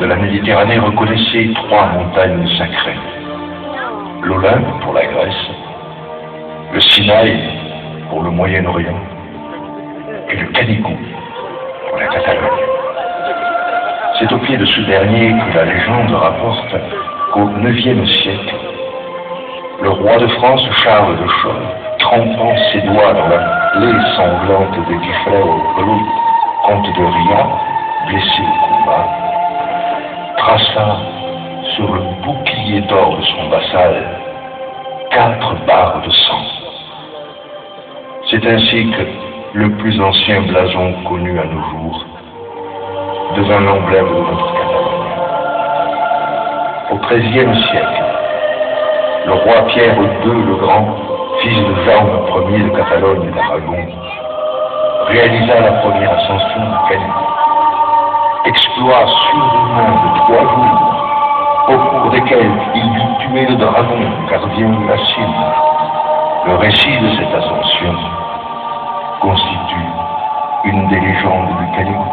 de la Méditerranée reconnaissait trois montagnes sacrées. L'Olympe pour la Grèce, le Sinaï pour le Moyen-Orient et le Canigou pour la Catalogne. C'est au pied de ce dernier que la légende rapporte qu'au IXe siècle, le roi de France, Charles de Chaume, trempant ses doigts dans la plaie sanglante de Guifrero, comte de Ria, blessé au combat, traça sur le bouclier d'or de son vassal 4 barres de sang. C'est ainsi que le plus ancien blason connu à nos jours devint l'emblème de notre Catalogne. Au XIIIe siècle, le roi Pierre II le Grand, fils de Jaume Ier de Catalogne et d'Aragon, réalisa la première ascension du Canigou. Exploit surhumain de 3 jours, au cours desquels il dut tuer le dragon, gardien de la cime. Le récit de cette ascension constitue une des légendes du Canigou.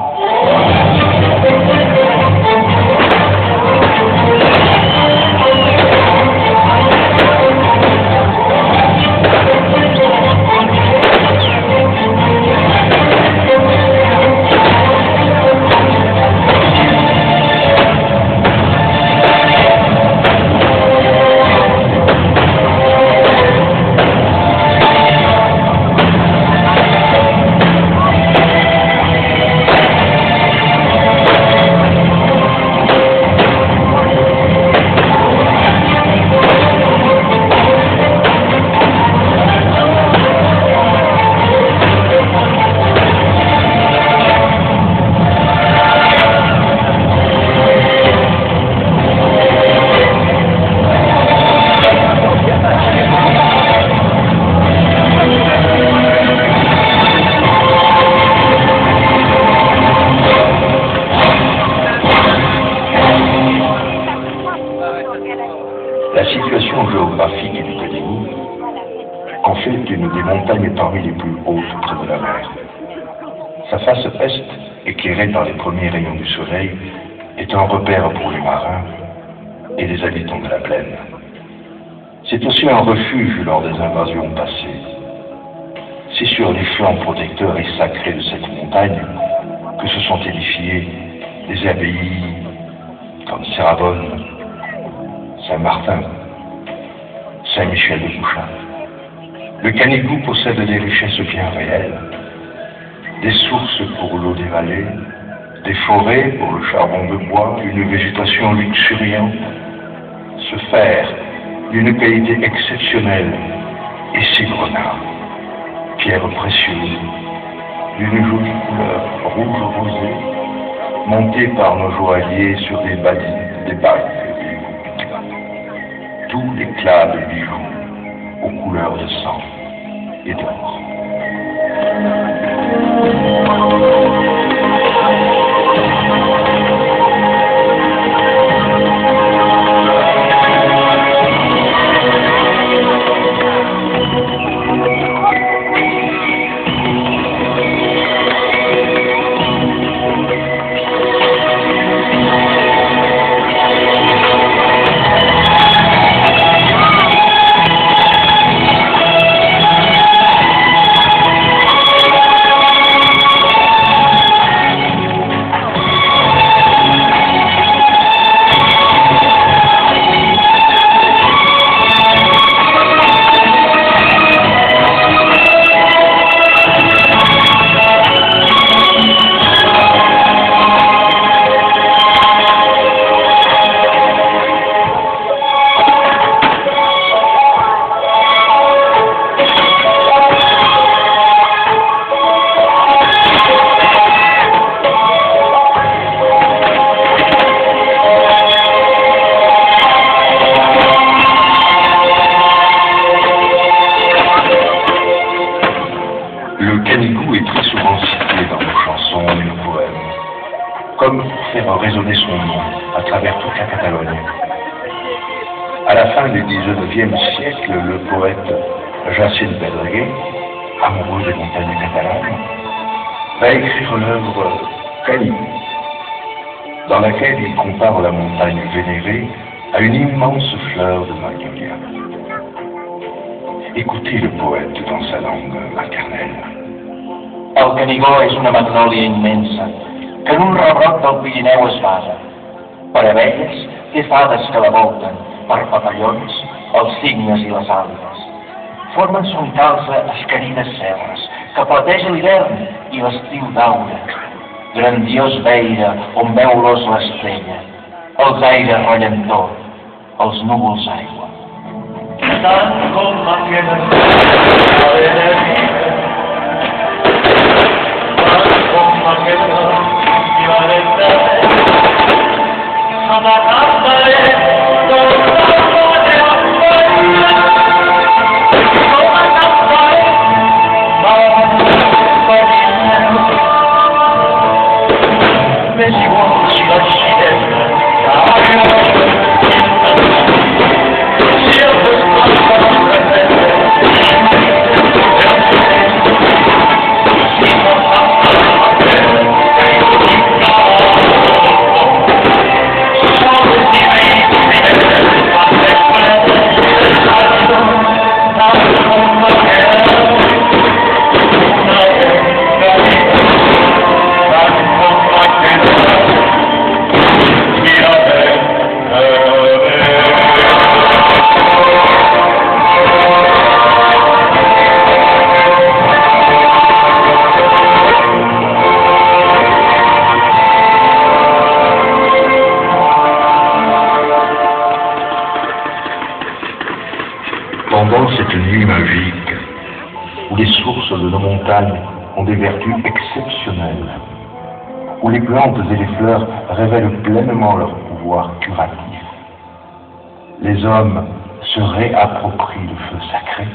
La situation géographique du Canigou en fait une des montagnes parmi les plus hautes près de la mer. Sa face est, éclairée par les premiers rayons du soleil, est un repère pour les marins et les habitants de la plaine. C'est aussi un refuge lors des invasions passées. C'est sur les flancs protecteurs et sacrés de cette montagne que se sont édifiées des abbayes comme Cérabonne, Saint-Martin, Saint-Michel de Bouchain. Le Canigou possède des richesses bien réelles, des sources pour l'eau des vallées, des forêts pour le charbon de bois, une végétation luxuriante, ce fer d'une qualité exceptionnelle et ces grenats, pierres précieuses, d'une jolie couleur rouge rosé, montées par nos joailliers sur des bagues, tout l'éclat de bijoux aux couleurs de sang et d'or. Le Canigou est très souvent cité dans nos chansons et nos poèmes, comme pour faire résonner son nom à travers toute la Catalogne. À la fin du XIXe siècle, le poète Jacint Pedreguer, amoureux des montagnes catalanes, va écrire l'œuvre Canigou. dans laquelle il compare la montagne vénérée à une immense fleur de magnolia. Écoutez le poète dans sa langue maternelle. El Canigó és una magnòlia immensa, que en un rebrot del Pirineu es basa. Per abelles, té fades que la volten, per papallons, els cignes i les àligues. Formen son calze esquerides serres, que plateja l'hivern i l'estiu daura. Grandiós veire on veu l'os l'estrella, els aires rellentor, els núvols aigua. Tant com la queda la benedita, tant com la queda la benedita, sama cantaré tota la meva feina, sama cantaré la feina. Més igual si la xinesa Pendant cette nuit magique, où les sources de nos montagnes ont des vertus exceptionnelles, où les plantes et les fleurs révèlent pleinement leur pouvoir curatif, les hommes se réapproprient le feu sacré